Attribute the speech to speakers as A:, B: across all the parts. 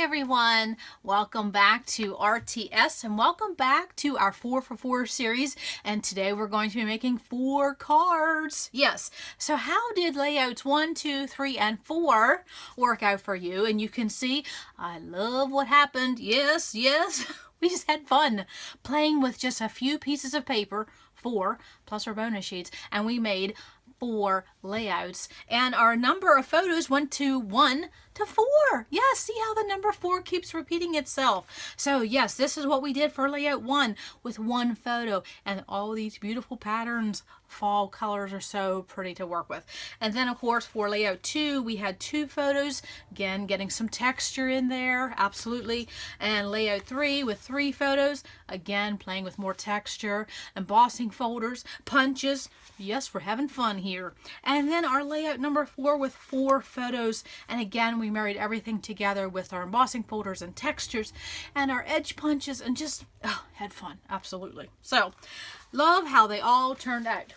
A: everyone, welcome back to RTS and welcome back to our 4 for 4 series, and today we're going to be making 4 cards. Yes, so how did layouts 1, 2, 3, and 4 work out for you? And you can see I love what happened. Yes, we just had fun playing with just a few pieces of paper, 4 plus our bonus sheets, and we made 4 layouts, and our number of photos went to 1 to 4. Yes, see how the number 4 keeps repeating itself. So yes, this is what we did for layout 1 with 1 photo, and all these beautiful patterns. Fall colors are so pretty to work with. And then of course for layout 2 we had 2 photos, again getting some texture in there, absolutely. And layout 3 with 3 photos, again playing with more texture, embossing folders, punches. Yes, we're having fun here. And then our layout number 4 with 4 photos, and again we married everything together with our embossing folders and textures and our edge punches, and just had fun, absolutely. So love how they all turned out.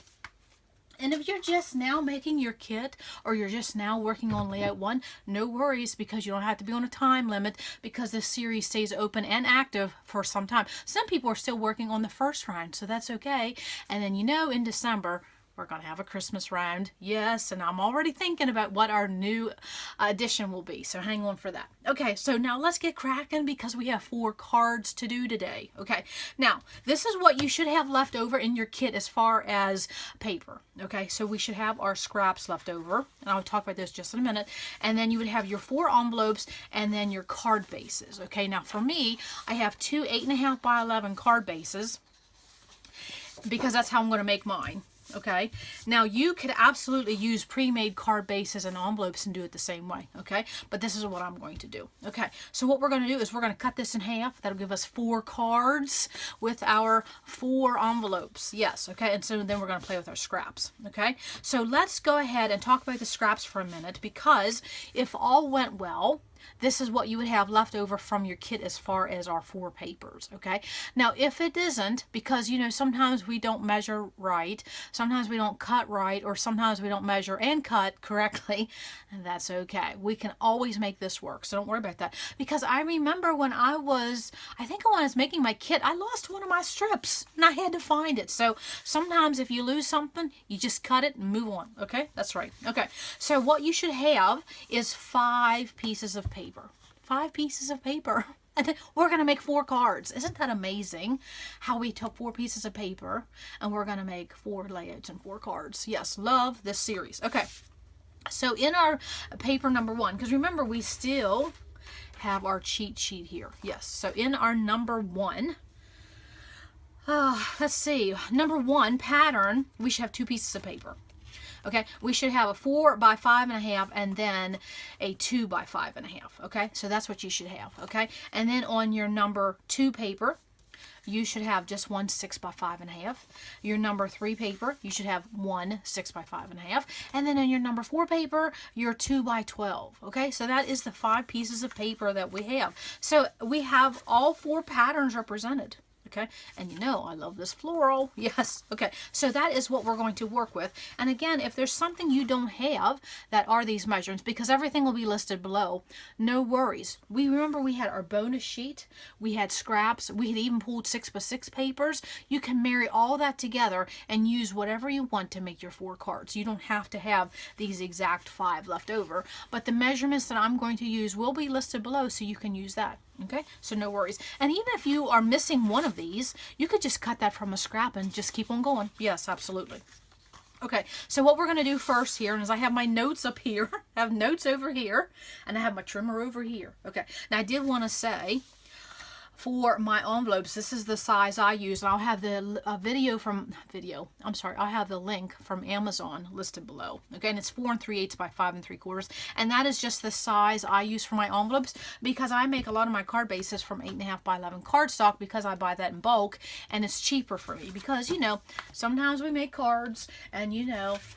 A: And if you're just now making your kit, or you're just now working on layout 1, no worries, because you don't have to be on a time limit, because this series stays open and active for some time. Some people are still working on the first round, so that's okay. And then in December we're going to have a Christmas round. Yes, and I'm already thinking about what our new addition will be, so hang on for that. Okay, so now let's get cracking, because we have 4 cards to do today. Okay, now this is what you should have left over in your kit as far as paper. Okay, so we should have our scraps left over, and I'll talk about this just in a minute. And then you would have your 4 envelopes and then your card bases. Okay, now for me, I have 2 8.5 by 11 card bases, because that's how I'm going to make mine. Okay, now you could absolutely use pre-made card bases and envelopes and do it the same way. Okay, but this is what I'm going to do. Okay, so what we're going to do is we're going to cut this in half. That'll give us 4 cards with our 4 envelopes. Yes, okay, and so then we're going to play with our scraps. Okay, so let's go ahead and talk about the scraps for a minute, because if all went well, this is what you would have left over from your kit as far as our 4 papers. Okay, now if it isn't, because sometimes we don't measure right, sometimes we don't cut right, or sometimes we don't measure and cut correctly, and that's okay. We can always make this work, so don't worry about that. Because I remember when I was making my kit, I lost one of my strips and I had to find it. So sometimes if you lose something, you just cut it and move on. Okay, that's right. Okay, so what you should have is 5 pieces of paper. 5 pieces of paper. And then we're going to make 4 cards. Isn't that amazing how we took 4 pieces of paper and we're going to make 4 layouts and 4 cards? Yes, love this series. Okay, so in our paper number 1, because remember we still have our cheat sheet here. Yes, so in our number 1, let's see, number 1 pattern, we should have 2 pieces of paper. Okay, we should have a 4 by 5.5 and then a 2 by 5.5. Okay, so that's what you should have. Okay, and then on your number 2 paper, you should have just 1 6 by 5.5. Your number 3 paper, you should have 1 6 by 5.5. And then in your number 4 paper, your 2 by 12. Okay, so that is the 5 pieces of paper that we have. So we have all 4 patterns represented. Okay, and I love this floral. Yes, okay, so that is what we're going to work with. And again, if there's something you don't have that are these measurements, because everything will be listed below, no worries. Remember we had our bonus sheet, we had scraps, we had even pulled 6 by 6 papers. You can marry all that together and use whatever you want to make your 4 cards. You don't have to have these exact 5 left over, but the measurements that I'm going to use will be listed below, so you can use that. Okay, so no worries. And even if you are missing one of these, you could just cut that from a scrap and just keep on going. Yes, absolutely. Okay, so what we're going to do first here is I have my notes up here, I have notes over here, and I have my trimmer over here. Okay, now I did want to say, for my envelopes, this is the size I use, and I'll have the I'll have the link from Amazon listed below. Okay, and it's 4 3/8 by 5 3/4, and that is just the size I use for my envelopes, because I make a lot of my card bases from 8.5 by 11 cardstock, because I buy that in bulk and it's cheaper for me. Because sometimes we make cards, and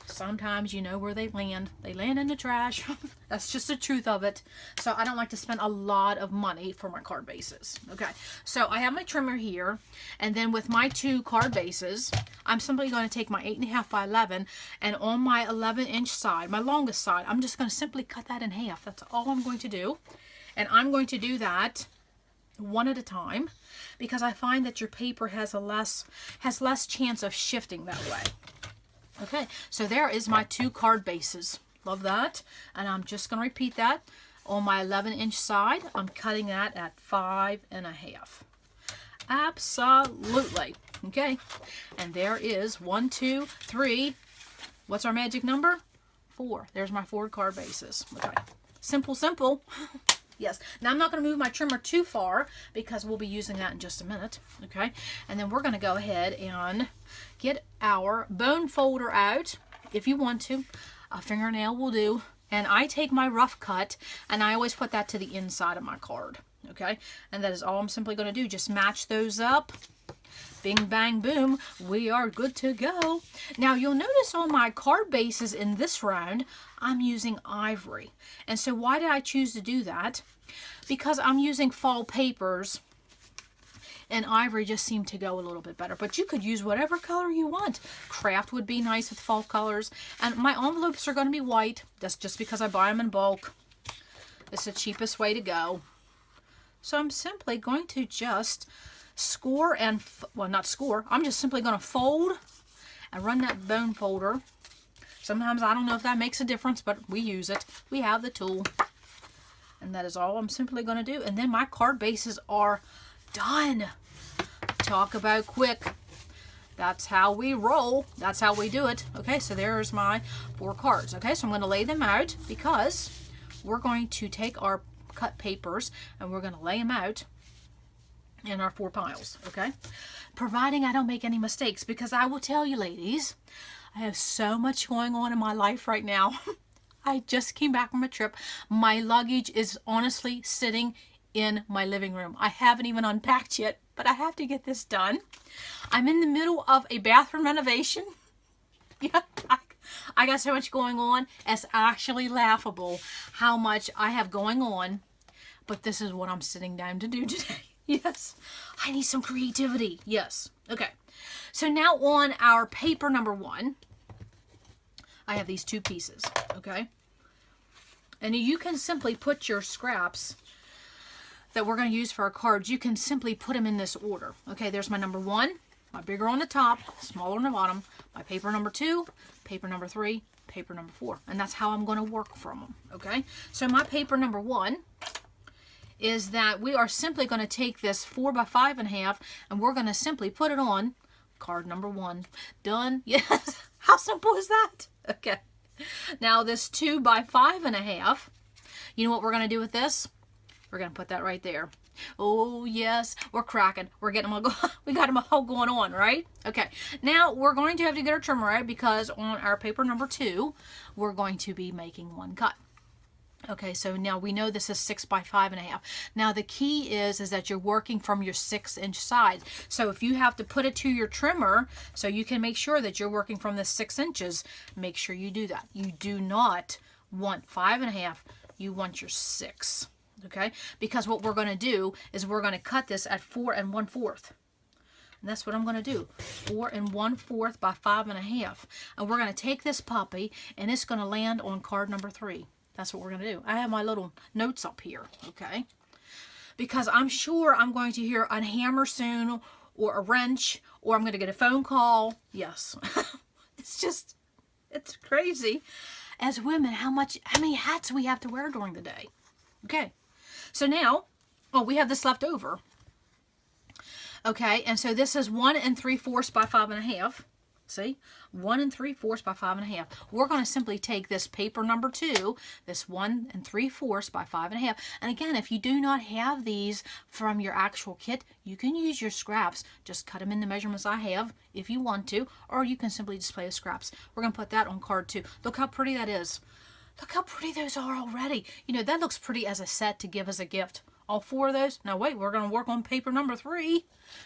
A: sometimes where they land in the trash. That's just the truth of it. So I don't like to spend a lot of money for my card bases. Okay, so I have my trimmer here, and then with my 2 card bases, I'm simply going to take my 8.5 by 11, and on my 11-inch side, my longest side, I'm just going to simply cut that in half. That's all I'm going to do. And I'm going to do that one at a time because I find that your paper has less chance of shifting that way. Okay, so there is my 2 card bases. Love that. And I'm just going to repeat that on my 11-inch side. I'm cutting that at 5.5. Absolutely. Okay, and there is 1, 2, 3. What's our magic number? 4. There's my 4 card bases. Okay, simple, simple. Yes. Now I'm not going to move my trimmer too far because we'll be using that in just a minute. Okay, and then we're going to go ahead and get our bone folder out. If you want to, a fingernail will do. And I take my rough cut and I always put that to the inside of my card. Okay, and that is all I'm simply going to do. Just match those up. Bing, bang, boom. We are good to go. Now, you'll notice on my card bases in this round, I'm using ivory. And so why did I choose to do that? Because I'm using fall papers, and ivory just seemed to go a little bit better. But you could use whatever color you want. Craft would be nice with fall colors. And my envelopes are going to be white. That's just because I buy them in bulk. It's the cheapest way to go. So I'm simply going to just score and, well, not score. I'm just simply going to fold and run that bone folder. Sometimes I don't know if that makes a difference, but we use it. We have the tool. And that is all I'm simply going to do. And then my card bases are done. Talk about quick. That's how we roll. That's how we do it. Okay, so there's my 4 cards. Okay, so I'm going to lay them out because we're going to take our cut papers and we're going to lay them out in our 4 piles. Okay, providing I don't make any mistakes, because I will tell you, ladies, I have so much going on in my life right now. I just came back from a trip. My luggage is honestly sitting in my living room. I haven't even unpacked yet, but I have to get this done. I'm in the middle of a bathroom renovation. Yeah, I got so much going on. It's actually laughable how much I have going on, but this is what I'm sitting down to do today. Yes, I need some creativity. Yes. Okay. So now on our paper number 1, I have these 2 pieces. Okay. And you can simply put your scraps that we're going to use for our cards, you can simply put them in this order. Okay, there's my number 1, my bigger on the top, smaller on the bottom, my paper number 2, paper number 3, paper number 4. And that's how I'm going to work from them. Okay, so my paper number 1 is that we are simply going to take this 4 by 5.5 and we're going to simply put it on card number 1. Done. Yes. How simple is that? Okay. Now this 2 by 5.5, you know what we're going to do with this? We're going to put that right there. Oh, yes. We're cracking. We're getting them all we got them all going on, right? Okay. Now, we're going to have to get our trimmer out because on our paper number 2, we're going to be making 1 cut. Okay, so now we know this is 6 by 5.5. Now, the key is that you're working from your 6-inch side. So if you have to put it to your trimmer so you can make sure that you're working from the 6 inches, make sure you do that. You do not want 5.5. You want your 6. Okay, because what we're going to do is we're going to cut this at 4 1/4. And that's what I'm going to do. 4 1/4 by 5.5. And we're going to take this puppy and it's going to land on card number 3. That's what we're going to do. I have my little notes up here. Okay, because I'm sure I'm going to hear a hammer soon or a wrench or I'm going to get a phone call. Yes. It's crazy. As women, how many hats we have to wear during the day. Okay. So now, oh, we have this left over. Okay, and so this is 1 3/4 by 5.5. See? 1 3/4 by 5.5. We're going to simply take this paper number 2, this 1 3/4 by 5.5. And again, if you do not have these from your actual kit, you can use your scraps. Just cut them in the measurements I have if you want to, or you can simply display the scraps. We're going to put that on card 2. Look how pretty that is. Look how pretty those are already. You know, that looks pretty as a set to give as a gift. All 4 of those. Now wait, we're going to work on paper number 3.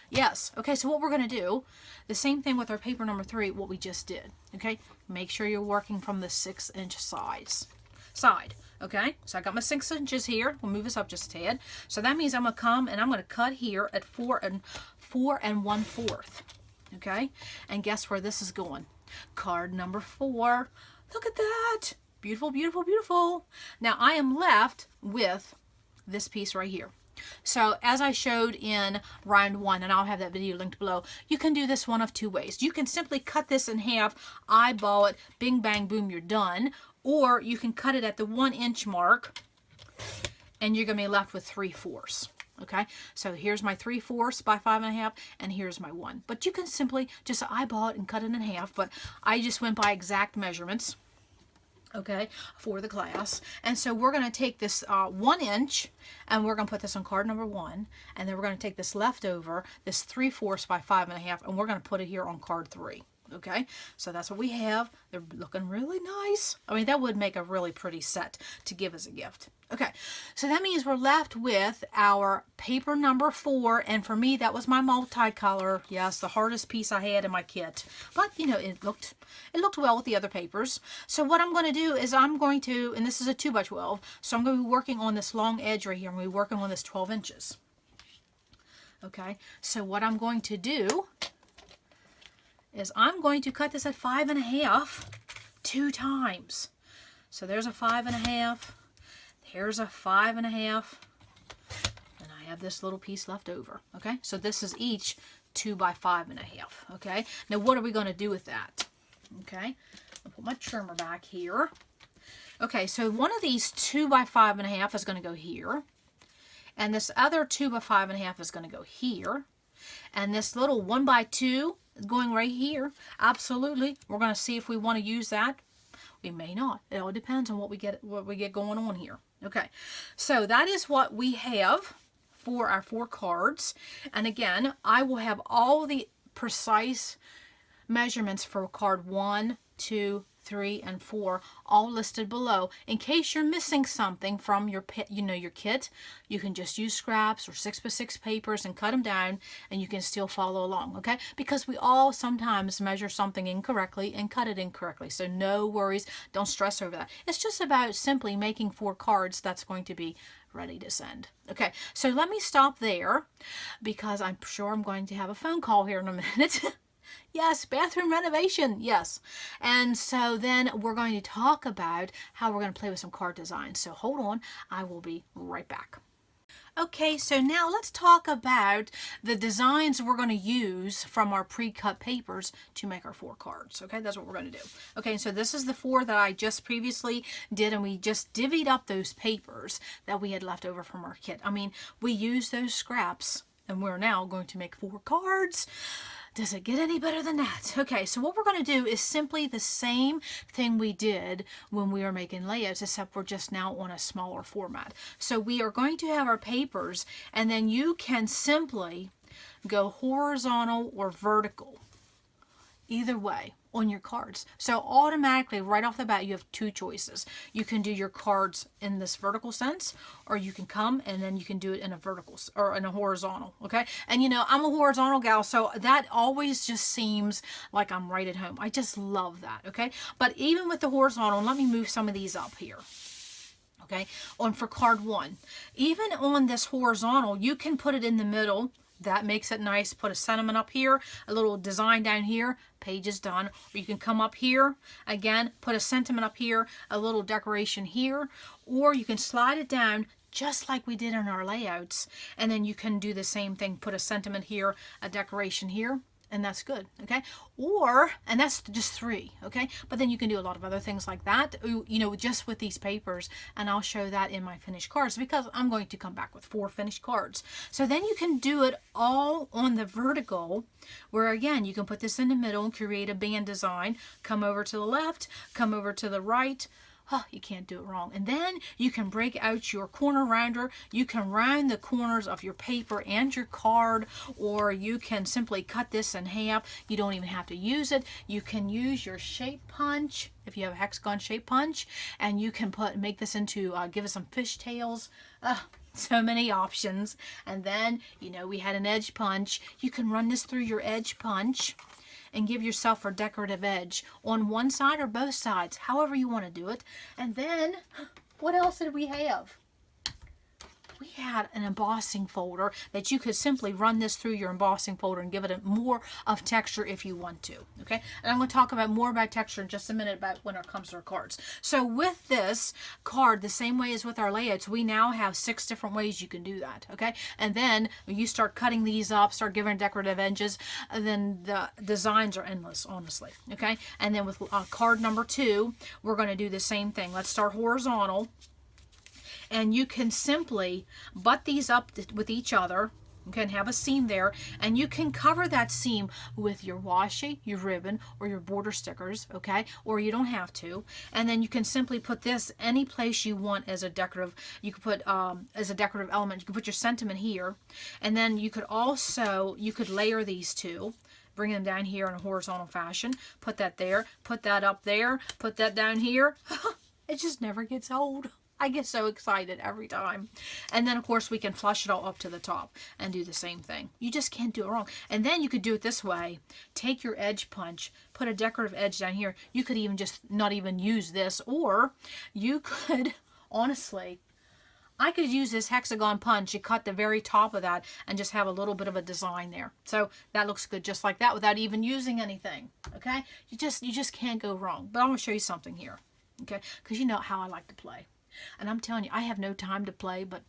A: Yes. Okay, so what we're going to do, the same thing with our paper number 3, what we just did. Okay, make sure you're working from the 6-inch side. Okay, so I got my 6 inches here. We'll move this up just a tad. So that means I'm going to come and I'm going to cut here at 4 1/4. Okay, and guess where this is going? Card number 4. Look at that. Beautiful, beautiful, beautiful. Now I am left with this piece right here. So as I showed in round 1, and I'll have that video linked below, you can do this one of 2 ways. You can simply cut this in half, eyeball it, bing, bang, boom, you're done. Or you can cut it at the 1-inch mark, and you're going to be left with 3/4. Okay, so here's my 3/4 by 5.5, and here's my 1. But you can simply just eyeball it and cut it in half, but I just went by exact measurements, okay, for the class. And so we're going to take this 1 inch, and we're going to put this on card number 1, and then we're going to take this leftover, this 3/4 by 5.5, and we're going to put it here on card 3. Okay, so that's what we have. They're looking really nice. I mean, that would make a really pretty set to give as a gift. Okay, so that means we're left with our paper number 4, and for me, that was my multicolor. Yes, the hardest piece I had in my kit, but you know, it looked well with the other papers. So what I'm going to do is I'm going to, and this is a 2x12, so I'm going to be working on this long edge right here. I'm going to be working on this 12 inches. Okay, so what I'm going to do is I'm going to cut this at 5.5 2 times. So there's a 5.5, here's a 5.5, and I have this little piece left over. Okay, so this is each 2 by 5.5. Okay, now what are we going to do with that? Okay, I'll put my trimmer back here. Okay, so one of these 2 by 5.5 is going to go here, and this other 2 by 5.5 is going to go here, and this little 1 by 2 is going right here. Absolutely, we're going to see if we want to use that. We may not. It all depends on what we get going on here. Okay, so that is what we have for our 4 cards. And again, I will have all the precise measurements for card 1, 2, 3, and 4 all listed below. In case you're missing something from your your kit, you can just use scraps or 6x6 papers and cut them down, and you can still follow along. Okay, because we all sometimes measure something incorrectly and cut it incorrectly, so no worries, don't stress over that. It's just about simply making 4 cards that's going to be ready to send. Okay, so let me stop there because I'm sure I'm going to have a phone call here in a minute. Yes, bathroom renovation, yes. And so then we're going to talk about how we're going to play with some card designs. So hold on, I will be right back. Okay, so now let's talk about the designs we're going to use from our pre-cut papers to make our 4 cards. Okay, that's what we're going to do. Okay, so this is the 4 that I just previously did, and we just divvied up those papers that we had left over from our kit. I mean, we used those scraps, and we're now going to make 4 cards. Does it get any better than that? Okay, so what we're going to do is simply the same thing we did when we were making layouts, except we're just now on a smaller format. So we are going to have our papers, and then you can simply go horizontal or vertical, either way, on your cards. So automatically, right off the bat, you have 2 choices. You can do your cards in this vertical sense, or you can come and then you can do it in a vertical or in a horizontal. Okay, and you know, I'm a horizontal gal, so that always just seems like I'm right at home. I just love that. Okay, but even with the horizontal, let me move some of these up here. Okay, for card 1, even on this horizontal, you can put it in the middle. That makes it nice. Put a sentiment up here, a little design down here, page is done. Or you can come up here, again, put a sentiment up here, a little decoration here, or you can slide it down just like we did in our layouts, and then you can do the same thing, put a sentiment here, a decoration here, and that's good. Okay, and that's just 3. Okay, but then you can do a lot of other things like that, you know, just with these papers, and I'll show that in my finished cards because I'm going to come back with 4 finished cards. So then you can do it all on the vertical, where again you can put this in the middle and create a band design, come over to the left, come over to the right. Oh, you can't do it wrong. And then you can break out your corner rounder. You can round the corners of your paper and your card, or you can simply cut this in half. You don't even have to use it. You can use your shape punch, if you have a hexagon shape punch, and you can make this into, give us some fishtails. So many options. And then, you know, we had an edge punch. You can run this through your edge punch and give yourself a decorative edge on one side or both sides, however you want to do it. And then, what else did we have? we had an embossing folder that you could simply run this through your embossing folder and give it more of texture if you want to. Okay, and I'm going to talk about more about texture in just a minute about when it comes to our cards. So with this card, the same way as with our layouts, we now have 6 different ways you can do that. Okay, and then when you start cutting these up, start giving decorative edges, then the designs are endless, honestly. Okay, and then with card number 2, we're going to do the same thing. Let's start horizontal, and you can simply butt these up with each other. You can have a seam there, and you can cover that seam with your washi, your ribbon, or your border stickers, okay? Or you don't have to. And then you can simply put this any place you want as a decorative. You could put as a decorative element. You can put your sentiment here, and then you could also layer these two. Bring them down here in a horizontal fashion. Put that there. Put that up there. Put that down here. It just never gets old. I get so excited every time. And then, of course, we can flush it all up to the top and do the same thing. You just can't do it wrong. And then you could do it this way. Take your edge punch, put a decorative edge down here. You could even just not even use this, or you could, honestly, I could use this hexagon punch and cut the very top of that and just have a little bit of a design there. So that looks good just like that without even using anything. Okay? You just can't go wrong. But I'm going to show you something here. Okay? Because you know how I like to play. And I'm telling you, I have no time to play, but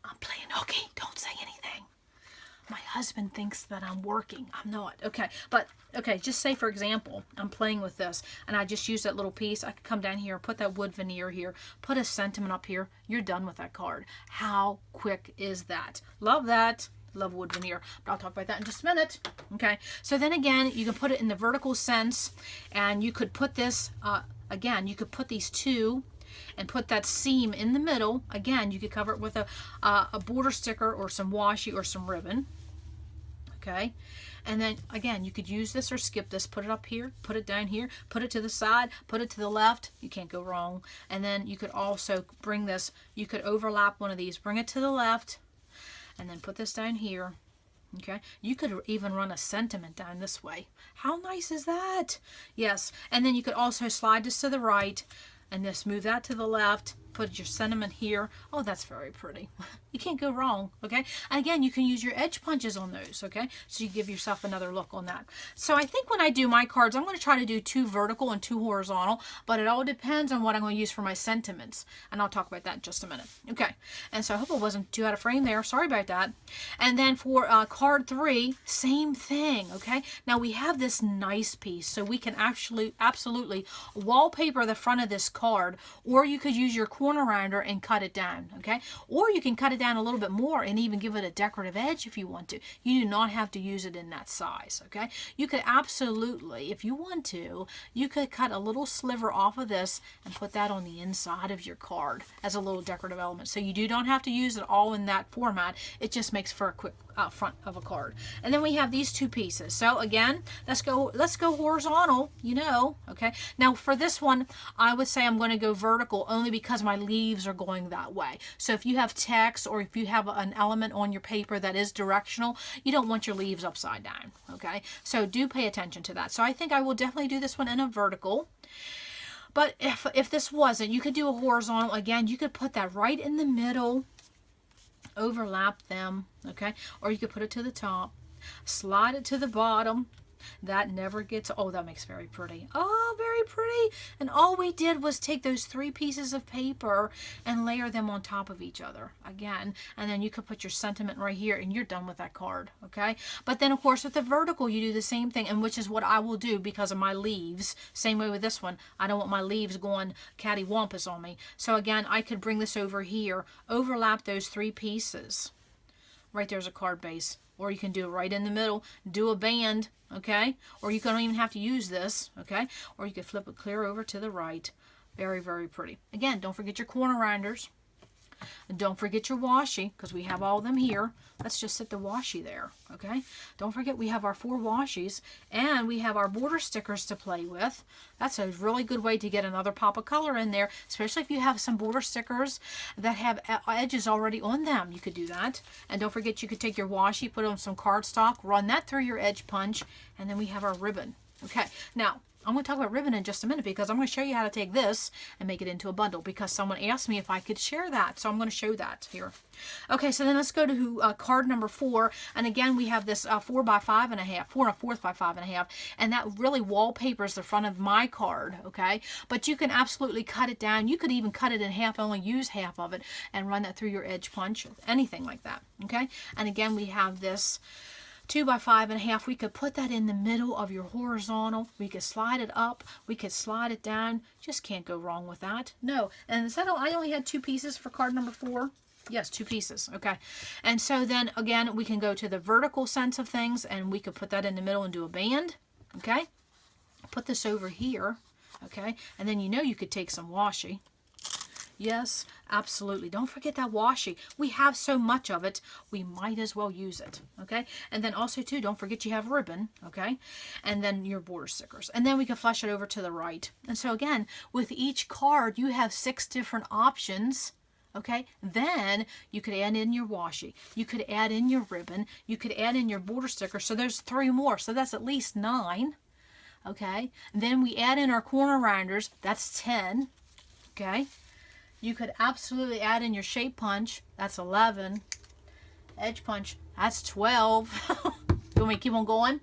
A: I'm playing hooky. Don't say anything. My husband thinks that I'm working. I'm not. Okay, but, okay, just say, for example, I'm playing with this, and I just use that little piece. I could come down here, put that wood veneer here, put a sentiment up here. You're done with that card. How quick is that? Love that. Love wood veneer, but I'll talk about that in just a minute. Okay, so then again, you can put it in the vertical sense, and you could put this, again, you could put these two and put that seam in the middle. Again, you could cover it with a border sticker or some washi or some ribbon. Okay, and then again, you could use this or skip this. Put it up here, put it down here, put it to the side, put it to the left. You can't go wrong. And then you could also bring this, you could overlap one of these, bring it to the left, and then put this down here. Okay, you could even run a sentiment down this way. How nice is that? Yes, and then you could also slide this to the right, and just move that to the left, put your sentiment here. Oh, that's very pretty. You can't go wrong, okay? And again, you can use your edge punches on those, okay? So you give yourself another look on that. So I think when I do my cards, I'm going to try to do 2 vertical and 2 horizontal, but it all depends on what I'm going to use for my sentiments. And I'll talk about that in just a minute. Okay, and so I hope it wasn't too out of frame there. Sorry about that. And then for card 3, same thing, okay? Now we have this nice piece, so we can actually absolutely wallpaper the front of this card, or you could use your corner rounder and cut it down, okay? Or you can cut it down a little bit more and even give it a decorative edge if you want to. You do not have to use it in that size, okay? You could absolutely, if you want to, you could cut a little sliver off of this and put that on the inside of your card as a little decorative element. So you do not have to use it all in that format. It just makes for a quick front of a card. And then we have these 2 pieces. So again, let's go horizontal, you know, okay? Now for this one, I would say I'm going to go vertical only because my leaves are going that way. So if you have text or if you have an element on your paper that is directional, you don't want your leaves upside down, okay? So do pay attention to that. So I think I will definitely do this one in a vertical. But if this wasn't, you could do a horizontal. Again, you could put that right in the middle, overlap them, okay? Or you could put it to the top, slide it to the bottom. That never gets, oh, that makes very pretty. Oh, very pretty. And all we did was take those 3 pieces of paper and layer them on top of each other again. And then you could put your sentiment right here and you're done with that card, okay? But then, of course, with the vertical, you do the same thing, and which is what I will do because of my leaves. Same way with this one. I don't want my leaves going cattywampus on me. So again, I could bring this over here, overlap those 3 pieces. Right there's a card base. Or you can do it right in the middle, do a band, okay? Or you don't even have to use this, okay? Or you can flip it clear over to the right. Very, very pretty. Again, don't forget your corner rounders. And don't forget your washi, because we have all of them here. Let's just set the washi there, okay? Don't forget we have our 4 washies, and we have our border stickers to play with. That's a really good way to get another pop of color in there, especially if you have some border stickers that have edges already on them. You could do that. And don't forget you could take your washi, put on some cardstock, run that through your edge punch, and then we have our ribbon. Okay, now I'm going to talk about ribbon in just a minute because I'm going to show you how to take this and make it into a bundle because someone asked me if I could share that. So I'm going to show that here. Okay, so then let's go to card number 4. And again, we have this 4 by 5.5, 4 1/4 by 5.5. And that really wallpapers the front of my card, okay? But you can absolutely cut it down. You could even cut it in half, only use half of it, and run that through your edge punch, anything like that, okay? And again, we have this 2 by 5.5. We could put that in the middle of your horizontal. We could slide it up. We could slide it down. Just can't go wrong with that. No. And is that all? I only had 2 pieces for card number 4. Yes, 2 pieces. Okay. And so then again, we can go to the vertical sense of things and we could put that in the middle and do a band. Okay. Put this over here. Okay. And then you could take some washi. Yes, absolutely. Don't forget that washi. We have so much of it, we might as well use it, okay? And then also, too, don't forget you have ribbon, okay? And then your border stickers. And then we can flush it over to the right. And so, again, with each card, you have 6 different options, okay? Then you could add in your washi. You could add in your ribbon. You could add in your border sticker. So there's 3 more. So that's at least 9, okay? Then we add in our corner rounders. That's 10, okay? You could absolutely add in your shape punch. That's 11. Edge punch. That's 12. You want me to keep on going?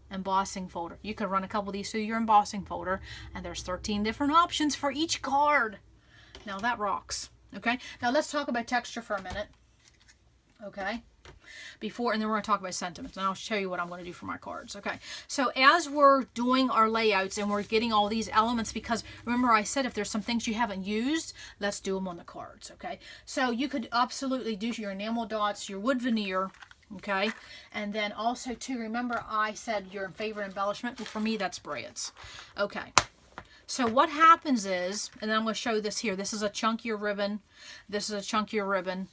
A: Embossing folder. You could run a couple of these through your embossing folder. And there's 13 different options for each card. Now that rocks. Okay. Now let's talk about texture for a minute. Okay. And then we're going to talk about sentiments, and I'll show you what I'm going to do for my cards. Okay, so as we're doing our layouts and we're getting all these elements, because remember I said if there's some things you haven't used, let's do them on the cards. Okay, so you could absolutely do your enamel dots, your wood veneer, okay, and then also too, remember I said your favorite embellishment. Well, for me that's braids. Okay, so what happens is, and then I'm going to show this here, this is a chunkier ribbon, this is a chunkier ribbon.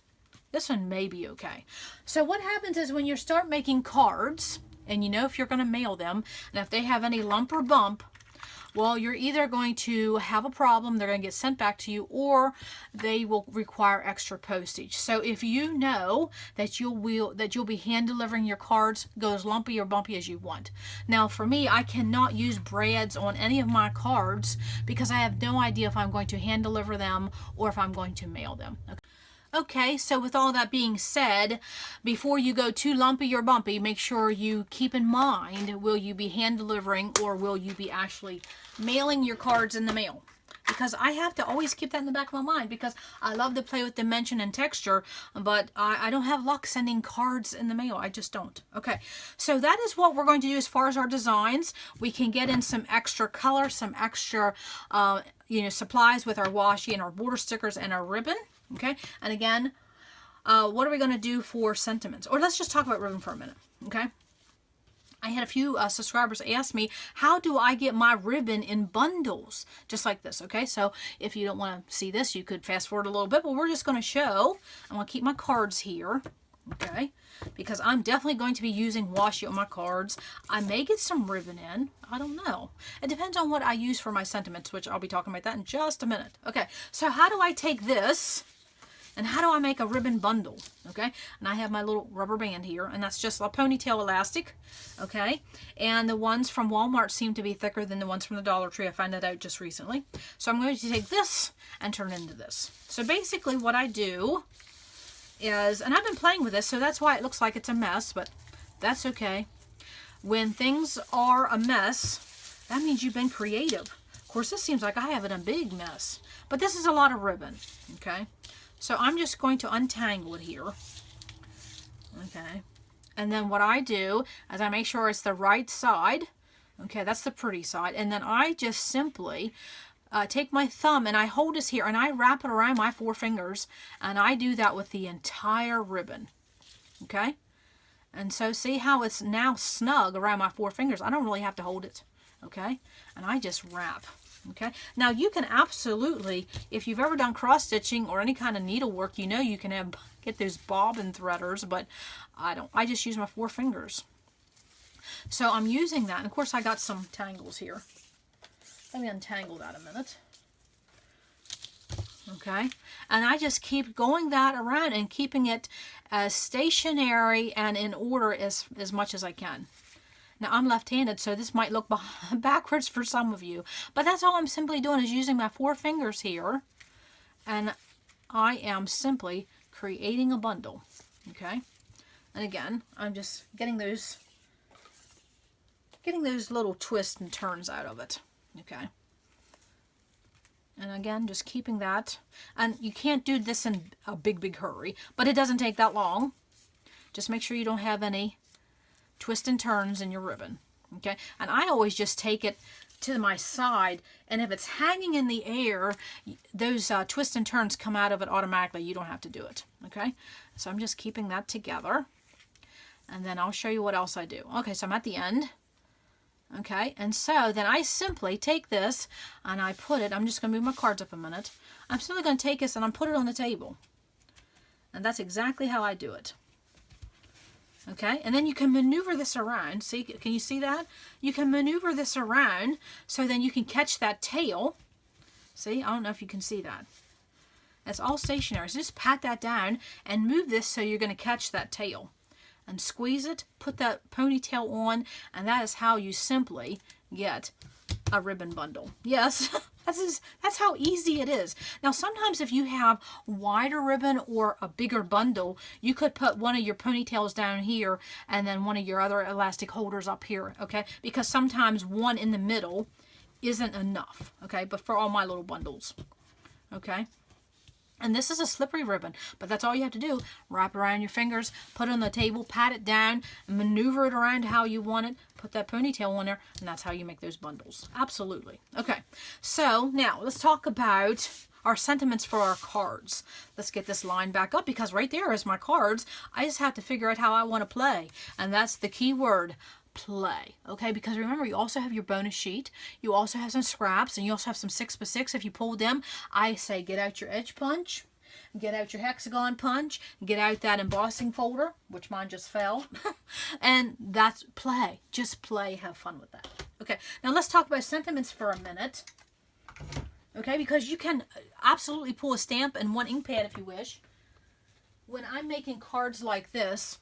A: This one may be okay. So what happens is when you start making cards, and if you're going to mail them, and if they have any lump or bump, well, you're either going to have a problem, they're going to get sent back to you, or they will require extra postage. So if you know that you'll be hand delivering your cards, go as lumpy or bumpy as you want. Now for me, I cannot use braids on any of my cards because I have no idea if I'm going to hand deliver them or if I'm going to mail them. Okay, so with all that being said, before you go too lumpy or bumpy, make sure you keep in mind, will you be hand delivering or will you be actually mailing your cards in the mail? Because I have to always keep that in the back of my mind because I love to play with dimension and texture, but I don't have luck sending cards in the mail. I just don't. Okay, so that is what we're going to do as far as our designs. We can get in some extra color, some extra supplies with our washi and our border stickers and our ribbon. Okay, and again, what are we going to do for sentiments? Or let's just talk about ribbon for a minute, okay? I had a few subscribers ask me, how do I get my ribbon in bundles? Just like this, okay? So if you don't want to see this, you could fast forward a little bit, but we're just going to show. I'm going to keep my cards here, okay? Because I'm definitely going to be using washi on my cards. I may get some ribbon in. I don't know. It depends on what I use for my sentiments, which I'll be talking about that in just a minute. Okay, so how do I take this and how do I make a ribbon bundle? Okay, and I have my little rubber band here, and that's just a ponytail elastic. Okay, and the ones from Walmart seem to be thicker than the ones from the Dollar Tree. I found that out just recently. So I'm going to take this and turn it into this. So basically what I do is, and I've been playing with this, so that's why it looks like it's a mess, but that's okay. When things are a mess, that means you've been creative. Of course, this seems like I have it a big mess, but this is a lot of ribbon, okay? So I'm just going to untangle it here, okay? And then what I do is I make sure it's the right side, okay? That's the pretty side, and then I just simply take my thumb and I hold this here and I wrap it around my 4 fingers, and I do that with the entire ribbon, okay? And so see how it's now snug around my 4 fingers. I don't really have to hold it, okay? And I just wrap, okay? Now you can absolutely, if you've ever done cross stitching or any kind of needlework, you can get those bobbin threaders, but I don't. I just use my 4 fingers. So I'm using that, and of course I got some tangles here. Let me untangle that a minute. Okay, and I just keep going that around and keeping it as stationary and in order as much as I can. Now I'm left-handed, so this might look backwards for some of you, but that's all I'm simply doing is using my 4 fingers here, and I am simply creating a bundle, okay? And again, I'm just getting those little twists and turns out of it, okay? And again, just keeping that. And you can't do this in a big hurry, but it doesn't take that long. Just make sure you don't have any twists and turns in your ribbon, okay? And I always just take it to my side, and if it's hanging in the air, those twists and turns come out of it automatically. You don't have to do it, okay? So I'm just keeping that together, and then I'll show you what else I do. Okay, so I'm at the end. Okay, and so then I simply take this and I put it, I'm just going to move my cards up a minute. I'm simply going to take this and I'm put it on the table. And that's exactly how I do it. Okay, and then you can maneuver this around. See, can you see that? You can maneuver this around so then you can catch that tail. See, I don't know if you can see that. It's all stationary. So just pat that down and move this so you're going to catch that tail. And squeeze it, put that ponytail on, and that is how you simply get a ribbon bundle. Yes, that's how easy it is. Now, sometimes if you have wider ribbon or a bigger bundle, you could put one of your ponytails down here and then one of your other elastic holders up here, okay? Because sometimes one in the middle isn't enough, okay? But for all my little bundles, okay? And this is a slippery ribbon, but that's all you have to do. Wrap it around your fingers, put it on the table, pat it down, maneuver it around how you want it, put that ponytail on there, and that's how you make those bundles. Absolutely. Okay, so now let's talk about our sentiments for our cards. Let's get this line back up because right there is my cards. I just have to figure out how I want to play, and that's the key word. Play, okay? Because remember, you also have your bonus sheet, you also have some scraps, and you also have some 6x6. If you pull them, I say get out your edge punch, get out your hexagon punch, get out that embossing folder, which mine just fell, and that's play. Just play, have fun with that. Okay, now let's talk about sentiments for a minute, okay? Because you can absolutely pull a stamp and one ink pad if you wish. When I'm making cards like this,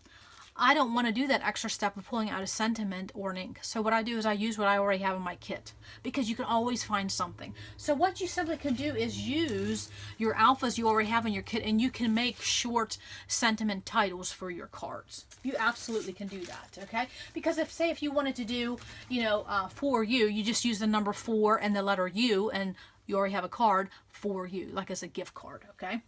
A: I don't want to do that extra step of pulling out a sentiment or an ink. So what I do is I use what I already have in my kit because you can always find something. So what you simply can do is use your alphas you already have in your kit, and you can make short sentiment titles for your cards. You absolutely can do that, okay? Because if you wanted to do, for you, you just use the number 4 and the letter U, and you already have a card for you, like as a gift card, okay?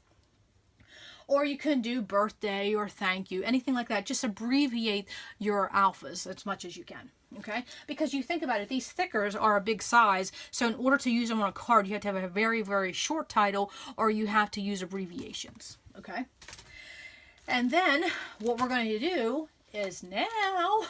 A: Or you can do birthday or thank you, anything like that. Just abbreviate your alphas as much as you can, okay? Because you think about it, these stickers are a big size, so in order to use them on a card, you have to have a very, very short title, or you have to use abbreviations, okay? And then what we're going to do is now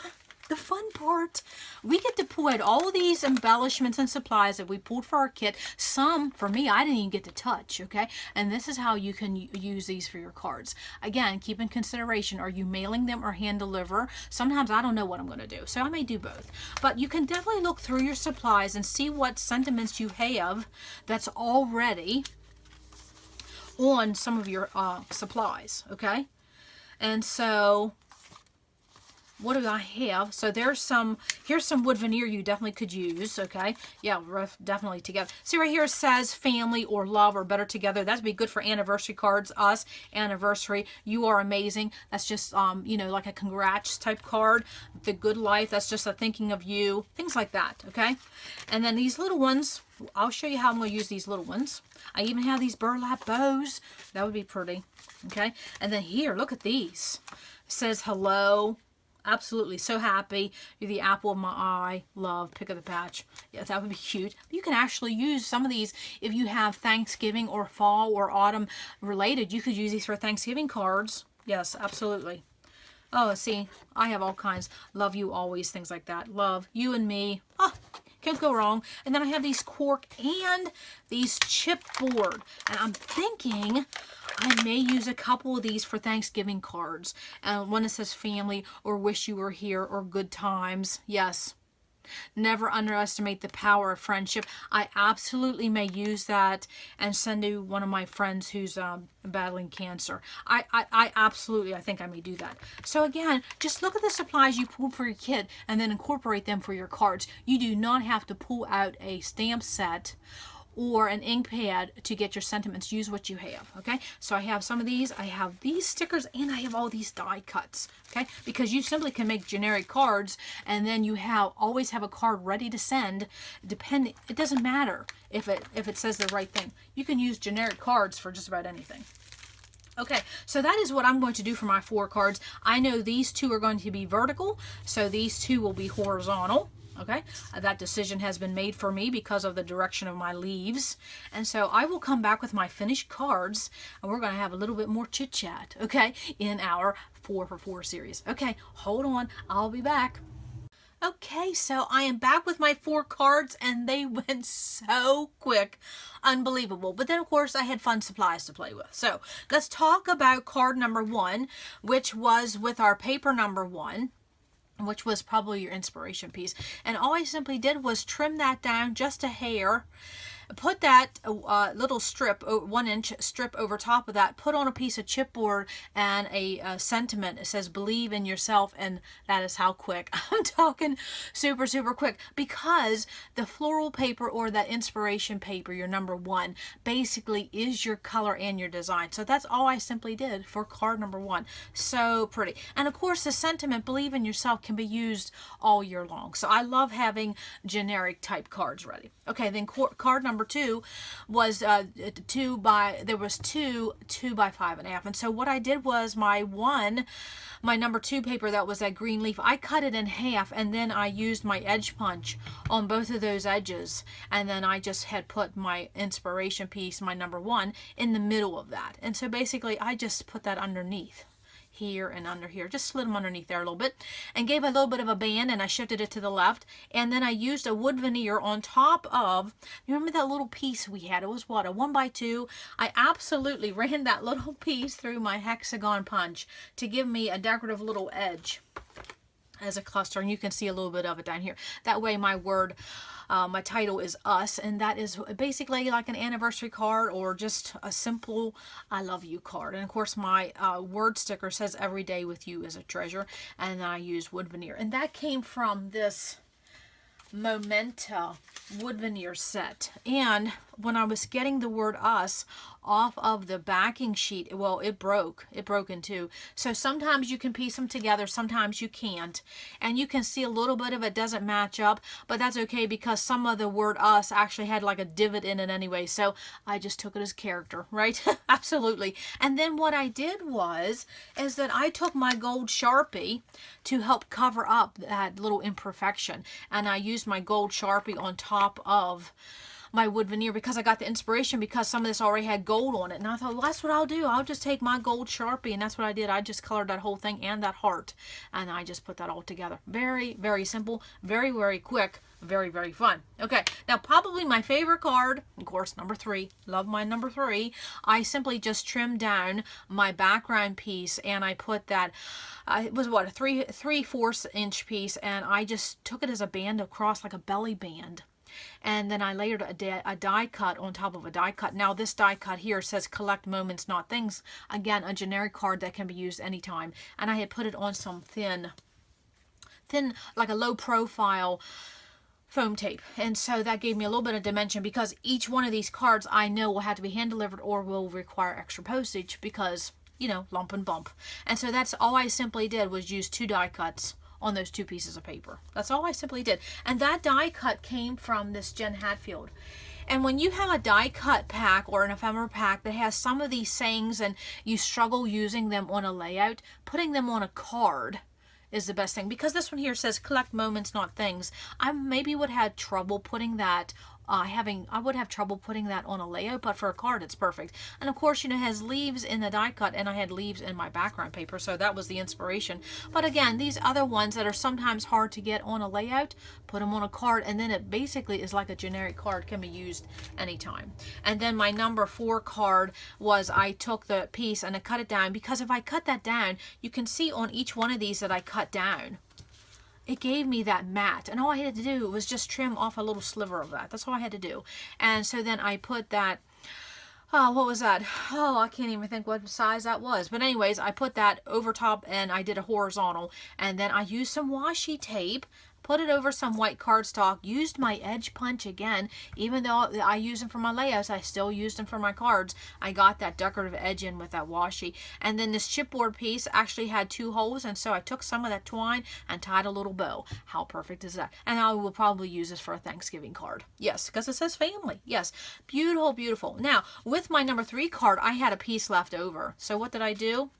A: the fun part. We get to pull out all these embellishments and supplies that we pulled for our kit. Some, for me, I didn't even get to touch, okay? And this is how you can use these for your cards. Again, keep in consideration, are you mailing them or hand deliver? Sometimes I don't know what I'm going to do, so I may do both. But you can definitely look through your supplies and see what sentiments you have that's already on some of your supplies, okay? And so what do I have? So here's some wood veneer you definitely could use, okay? Yeah, definitely together. See right here it says family or love or better together. That'd be good for anniversary cards. Us, anniversary, you are amazing. That's just, like a congrats type card. The good life, that's just a thinking of you. Things like that, okay? And then these little ones, I'll show you how I'm going to use these little ones. I even have these burlap bows. That would be pretty, okay? And then here, look at these. It says hello. Absolutely, so happy. You're the apple of my eye. Love, pick of the patch. Yeah, that would be cute. You can actually use some of these if you have Thanksgiving or fall or autumn related. You could use these for Thanksgiving cards. Yes, absolutely. Oh, see, I have all kinds. Love you always, things like that. Love, you and me. Oh, can't go wrong. And then I have these cork and these chipboard. And I'm thinking I may use a couple of these for Thanksgiving cards. One that says family or wish you were here or good times. Yes. Never underestimate the power of friendship. I absolutely may use that and send to one of my friends who's battling cancer. I absolutely, I think I may do that. So again, just look at the supplies you pull for your kid and then incorporate them for your cards. You do not have to pull out a stamp set or an ink pad to get your sentiments. Use what you have, okay? So I have some of these, I have these stickers, and I have all these die cuts, okay? Because you simply can make generic cards, and then you always have a card ready to send. Depending, it doesn't matter if it says the right thing. You can use generic cards for just about anything. Okay, so that is what I'm going to do for my 4 cards. I know these 2 are going to be vertical, so these 2 will be horizontal. Okay, that decision has been made for me because of the direction of my leaves. And so I will come back with my finished cards, and we're going to have a little bit more chit chat, okay, in our 4 for 4 series. Okay, hold on, I'll be back. Okay, so I am back with my 4 cards, and they went so quick. Unbelievable. But then, of course, I had fun supplies to play with. So let's talk about card number 1, which was with our paper number 1. Which was probably your inspiration piece. And all I simply did was trim that down just a hair, put that little strip, 1-inch strip over top of that, put on a piece of chipboard and a sentiment. It says, believe in yourself, and that is how quick. I'm talking super, super quick, because the floral paper or that inspiration paper, your number 1, basically is your color and your design. So that's all I simply did for card number 1. So pretty. And of course, the sentiment, believe in yourself, can be used all year long. So I love having generic type cards ready. Okay, then card number 2 was there was two 2 by 5.5. And so what I did was my number 2 paper, that was that green leaf, I cut it in half, and then I used my edge punch on both of those edges, and then I just had put my inspiration piece, my number 1, in the middle of that. And so basically I just put that underneath here and under here, just slid them underneath there a little bit, and gave a little bit of a band, and I shifted it to the left, and then I used a wood veneer on top of, you remember that little piece we had? It was what, a 1x2? I absolutely ran that little piece through my hexagon punch to give me a decorative little edge as a cluster, and you can see a little bit of it down here. That way my word, my title is Us, and that is basically like an anniversary card or just a simple I love you card. And of course my word sticker says every day with you is a treasure, and then I use wood veneer, and that came from this Momenta wood veneer set. And when I was getting the word Us off of the backing sheet, well, it broke in two. So sometimes you can piece them together, sometimes you can't, and you can see a little bit of it doesn't match up, but that's okay because some of the word Us actually had like a divot in it anyway, so I just took it as character, right? Absolutely. And then what I did is that I took my gold Sharpie to help cover up that little imperfection, and I used my gold Sharpie on top of my wood veneer because I got the inspiration because some of this already had gold on it, and I thought, well, that's what I'll do. I'll just take my gold Sharpie, and that's what I did. I just colored that whole thing and that heart, and I just put that all together. Very, very simple, very, very quick, very, very fun. Okay, now probably my favorite card, of course, number 3. Love my number 3. I simply just trimmed down my background piece, and I put that, it was what, a 3/4 inch piece, and I just took it as a band across, like a belly band. And then I layered a die cut on top of a die cut. Now this die cut here says collect moments, not things. Again, a generic card that can be used anytime. And I had put it on some thin, like a low profile foam tape. And so that gave me a little bit of dimension because each one of these cards I know will have to be hand delivered or will require extra postage because, you know, lump and bump. And so that's all I simply did was use 2 die cuts on those 2 pieces of paper. That's all I simply did. And that die cut came from this Jen Hatfield. And when you have a die cut pack or an ephemera pack that has some of these sayings and you struggle using them on a layout, putting them on a card is the best thing. Because this one here says collect moments, not things. I maybe would have trouble putting that I would have trouble putting that on a layout, but for a card it's perfect. And of course, you know, it has leaves in the die cut, and I had leaves in my background paper, so that was the inspiration. But again, these other ones that are sometimes hard to get on a layout, put them on a card, and then it basically is like a generic card, can be used anytime. And then my number 4 card was I took the piece and I cut it down, because if I cut that down, you can see on each one of these that I cut down it gave me that matte. And all I had to do was just trim off a little sliver of that. That's all I had to do. And so then I put that, oh, what was that? Oh, I can't even think what size that was. But anyways, I put that over top and I did a horizontal. And then I used some washi tape, put it over some white cardstock, used my edge punch again. Even though I use them for my layouts, I still use them for my cards. I got that decorative edge in with that washi. And then this chipboard piece actually had 2 holes, and so I took some of that twine and tied a little bow. How perfect is that? And I will probably use this for a Thanksgiving card. Yes, because it says family. Yes, beautiful, beautiful. Now, with my number 3 card, I had a piece left over. So what did I do?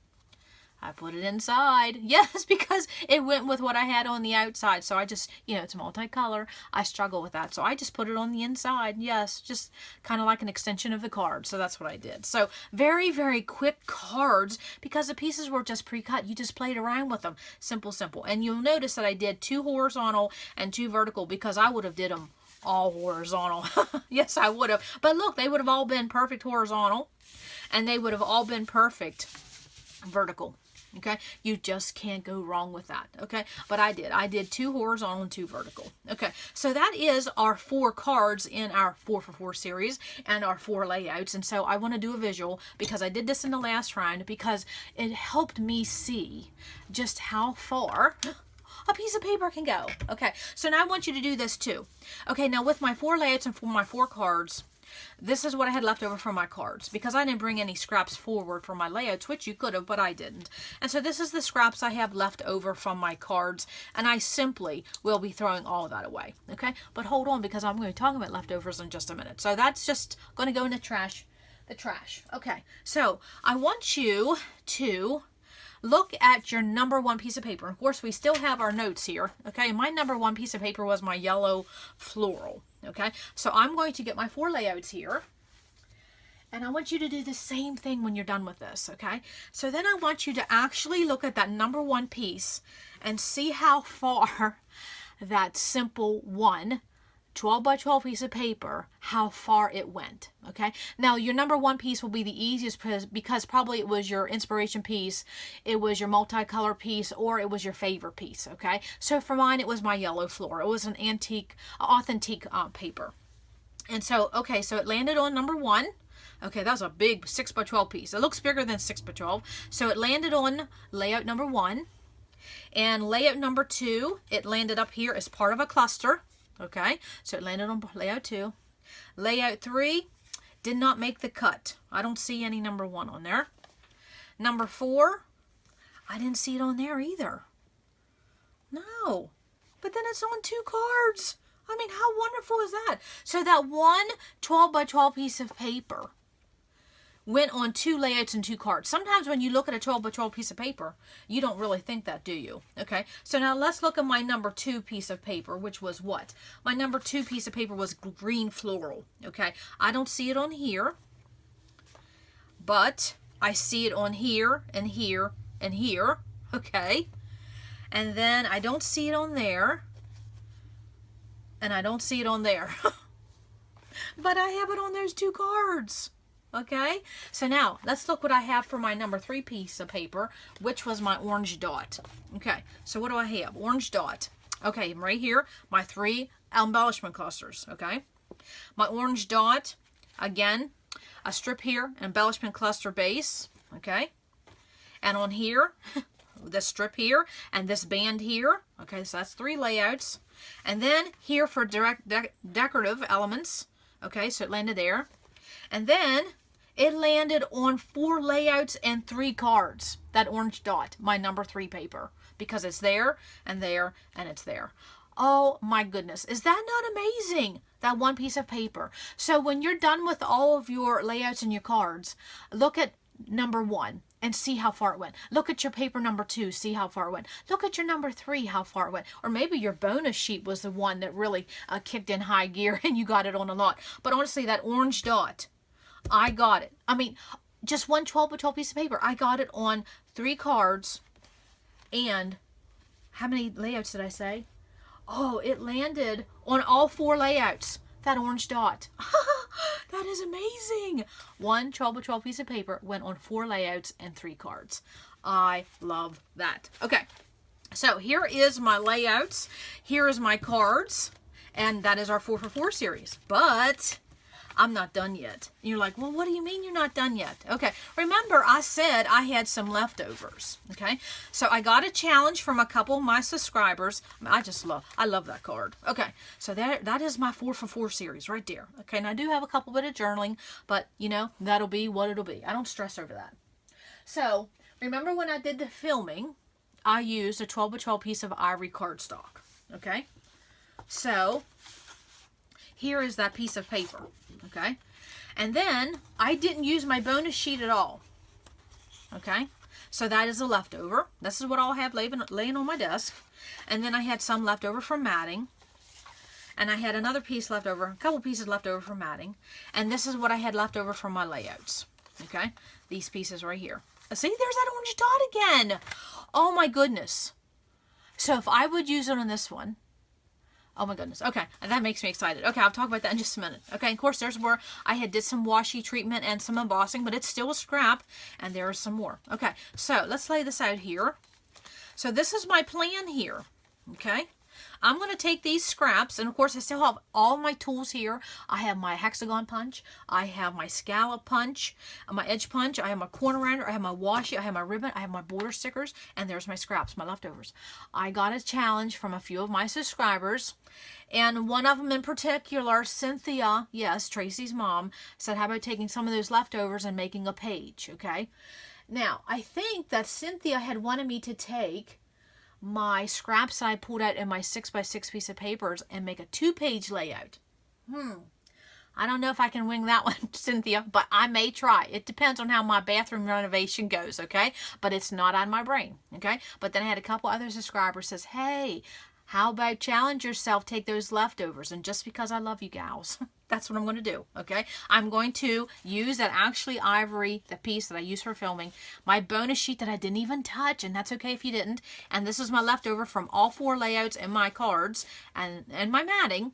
A: I put it inside. Yes, because it went with what I had on the outside. So I just, you know, it's multicolor. I struggle with that. So I just put it on the inside. Yes, just kind of like an extension of the card. So that's what I did. So very, very quick cards because the pieces were just pre-cut. You just played around with them. Simple, simple. And you'll notice that I did 2 horizontal and 2 vertical because I would have did them all horizontal. Yes, I would have. But look, they would have all been perfect horizontal and they would have all been perfect vertical. Okay, you just can't go wrong with that. Okay, but I did 2 horizontal and 2 vertical. Okay, so that is our 4 cards in our 4for4 series and our 4 layouts. And so I want to do a visual because I did this in the last round because it helped me see just how far a piece of paper can go. Okay, so now I want you to do this too. Okay, now with my 4 layouts and for my 4 cards, this is what I had left over from my cards because I didn't bring any scraps forward for my layouts, which you could have, but I didn't. And so this is the scraps I have left over from my cards, and I simply will be throwing all of that away. Okay, but hold on because I'm going to be talking about leftovers in just a minute. So that's just going to go in the trash. Okay, so I want you to look at your number 1 piece of paper. Of course, we still have our notes here. Okay, my number 1 piece of paper was my yellow floral. Okay, so I'm going to get my 4 layouts here. And I want you to do the same thing when you're done with this. Okay, so then I want you to actually look at that number 1 piece and see how far that simple 12 by 12 piece of paper, how far it went. Okay, now your number 1 piece will be the easiest because probably it was your inspiration piece, it was your multicolor piece, or it was your favorite piece. Okay, so for mine it was my yellow floral. It was an authentic paper. And so okay, so it landed on number 1. Okay, that was a big 6 by 12 piece. It looks bigger than 6 by 12. So it landed on layout number 1. And layout number 2, it landed up here as part of a cluster. Okay, so it landed on layout 2. Layout 3 did not make the cut. I don't see any number 1 on there. Number 4, I didn't see it on there either. No, but then it's on 2 cards. I mean, how wonderful is that? So that 12 by 12 piece of paper went on 2 layouts and 2 cards. Sometimes when you look at a 12 by 12 piece of paper, you don't really think that, do you? Okay, so now let's look at my number 2 piece of paper, which was what? My number 2 piece of paper was green floral. Okay, I don't see it on here, but I see it on here and here and here. Okay, and then I don't see it on there, and I don't see it on there. But I have it on those 2 cards. Okay, so now let's look what I have for my number 3 piece of paper, which was my orange dot. Okay, so what do I have? Orange dot. Okay, right here, my 3 embellishment clusters. Okay, my orange dot, again, a strip here, embellishment cluster base. Okay, and on here, this strip here, and this band here. Okay, so that's 3 layouts. And then here for decorative elements. Okay, so it landed there. And then it landed on 4 layouts and 3 cards, that orange dot, my number 3 paper, because it's there, and it's there. Oh my goodness, is that not amazing? That 1 piece of paper. So when you're done with all of your layouts and your cards, look at number 1 and see how far it went. Look at your paper number 2, see how far it went. Look at your number 3, how far it went. Or maybe your bonus sheet was the one that really kicked in high gear and you got it on a lot. But honestly, that orange dot, I got it. I mean, just one 12 by 12 piece of paper. I got it on 3 cards. And how many layouts did I say? Oh, it landed on all 4 layouts. That orange dot. That is amazing. One 12 by 12 piece of paper went on 4 layouts and 3 cards. I love that. Okay. So here is my layouts. Here is my cards. And that is our 4 for 4 series. But I'm not done yet. You're like, well, what do you mean you're not done yet? Okay, remember I said I had some leftovers, okay? So I got a challenge from a couple of my subscribers. I love that card. Okay, so that is my 4 for 4 series right there. Okay, and I do have a couple bit of journaling, but you know, that'll be what it'll be. I don't stress over that. So remember when I did the filming, I used a 12 by 12 piece of ivory cardstock, okay? So here is that piece of paper, okay? And then I didn't use my bonus sheet at all, okay? So that is a leftover. This is what I'll have laying on my desk. And then I had some left over from matting. And I had another piece left over, a couple pieces left over from matting. And this is what I had left over from my layouts, okay? These pieces right here. See, there's that orange dot again. Oh my goodness. So if I would use it on this one, oh my goodness. Okay, and that makes me excited. Okay, I'll talk about that in just a minute. Okay, of course, there's where I did some washi treatment and some embossing, but it's still a scrap, and there is some more. Okay, so let's lay this out here. So this is my plan here, okay? I'm going to take these scraps, and of course I still have all my tools here. I have my hexagon punch, I have my scallop punch, my edge punch, I have my corner rounder, I have my washi, I have my ribbon, I have my border stickers, and there's my scraps, my leftovers. I got a challenge from a few of my subscribers, and one of them in particular, Cynthia, yes, Tracy's mom, said how about taking some of those leftovers and making a page, okay? Now, I think that Cynthia had wanted me to take my scraps that I pulled out in my 6 by 6 piece of papers and make a 2-page layout. I don't know if I can wing that one, Cynthia, but I may try. It depends on how my bathroom renovation goes, okay? But it's not on my brain, okay? But then I had a couple other subscribers says, hey, how about challenge yourself, take those leftovers, and just because I love you gals, that's what I'm going to do, okay? I'm going to use that actually ivory, the piece that I use for filming, my bonus sheet that I didn't even touch, and that's okay if you didn't, and this is my leftover from all 4 layouts and my cards and my matting,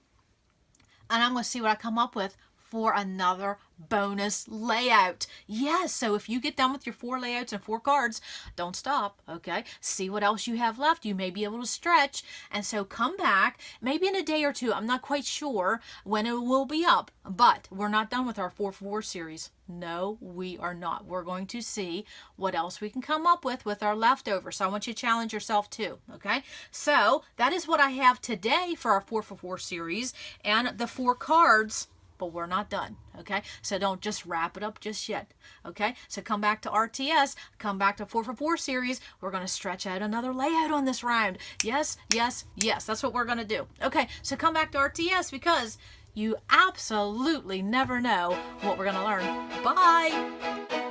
A: and I'm going to see what I come up with for another bonus layout. Yes, so if you get done with your 4 layouts and 4 cards, don't stop, okay? See what else you have left. You may be able to stretch, and so come back, maybe in a day or two. I'm not quite sure when it will be up, but we're not done with our 4 for 4 series. No, we are not. We're going to see what else we can come up with our leftovers. So I want you to challenge yourself too, okay? So that is what I have today for our 4 for 4 series and the 4 cards. But we're not done, okay? So don't just wrap it up just yet, okay? So come back to RTS, come back to 4 for 4 series. We're going to stretch out another layout on this round. Yes, yes, yes. That's what we're going to do. Okay, so come back to RTS because you absolutely never know what we're going to learn. Bye!